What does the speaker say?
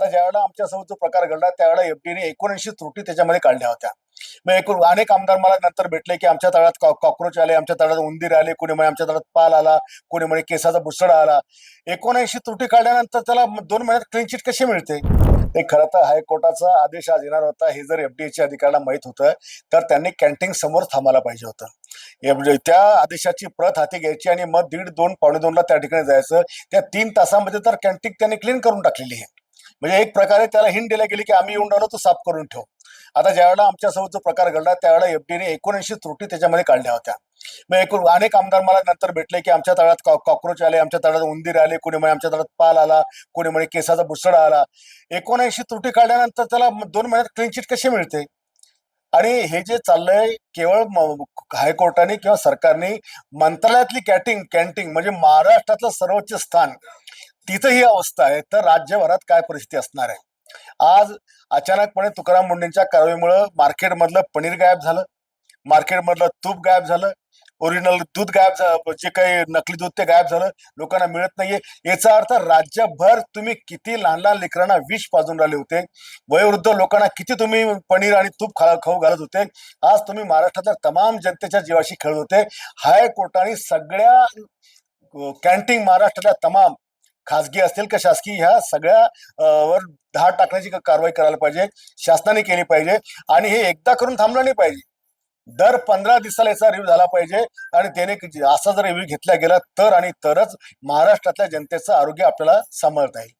आता ज्यावेळेला आमच्यासोबत जो प्रकार घडला त्यावेळेला एफडीने 79 त्रुटी त्याच्यामध्ये काढल्या होत्या. मग एकूण अनेक आमदार मला नंतर भेटले की आमच्या तळात कॉक्रोच आले, आमच्या तळात उंदीर आले, कोणी म्हणे आमच्या तळात पाल आला, कोणी म्हणे केसाचा बुसडा आला. 79 त्रुटी काढल्यानंतर त्याला 2 महिन्यात क्लीन चिट कशी मिळते? ते खरं तर हायकोर्टाचा आदेश आज येणार होता. हे जर एफडीएच्या अधिकाऱ्याला माहित होतं तर त्यांनी कॅन्टीन समोर थांबायला पाहिजे होतं. त्या आदेशाची प्रत हाती घ्यायची आणि मग 1:30, 2, पावणे 2ला त्या ठिकाणी जायचं. त्या 3 तासामध्ये तर कॅन्टीन त्यांनी क्लीन करून टाकलेली आहे. म्हणजे एक प्रकारे त्याला हिंट दिल्या गेली की आम्ही येऊन राहिलो, तो साफ करून ठेव. आता ज्यावेळेला आमच्यासोबत जो प्रकार घडला त्यावेळेला एफडीने 79 त्रुटी त्याच्यामध्ये काढल्या होत्या. मग एकूण अनेक आमदार मला नंतर भेटले की आमच्या तळात कॉक्रोच आले, आमच्या तळात उंदीर आले, कोणी म्हणे आमच्या तळात पाल आला, कोणी म्हणे केसाचा बुसडा आला. 79 त्रुटी काढल्यानंतर त्याला 2 महिन्यात क्लीन चिट कशी मिळते? आणि हे जे चाललंय केवळ हायकोर्टाने किंवा सरकारने मंत्रालयातली कॅन्टीन म्हणजे महाराष्ट्रातलं सर्वोच्च स्थान, तिथं ही अवस्था आहे, तर राज्यभरात काय परिस्थिती असणार आहे? आज अचानकपणे तुकाराम मुंडेंच्या कारवाईमुळे मार्केटमधलं पनीर गायब झालं, मार्केटमधलं तूप गायब झालं, ओरिजिनल दूध गायब झालं, जे काही नकली दूध ते गायब झालं, लोकांना मिळत नाहीये. याचा अर्थ राज्यभर तुम्ही किती लहान लहान लेकरांना विष पाजून राहिले होते, वयोवृद्ध लोकांना किती तुम्ही पनीर आणि तूप खाऊ घालत होते. आज तुम्ही महाराष्ट्रातल्या तमाम जनतेच्या जीवाशी खेळत होते. हायकोर्टाने सगळ्या कॅन्टीन महाराष्ट्रातल्या तमाम खासगी असतील का शासकीय ह्या सगळ्या वर धाड टाकण्याची कारवाई करायला पाहिजे, शासनाने केली पाहिजे. आणि हे एकदा करून थांबलं नाही पाहिजे, दर 15 दिवसाला याचा रिव्ह्यू झाला पाहिजे. आणि त्याने असा जर रिव्ह्यू घेतला गेला तर आणि तरच महाराष्ट्रातल्या जनतेचं आरोग्य आपल्याला सांभाळता येईल.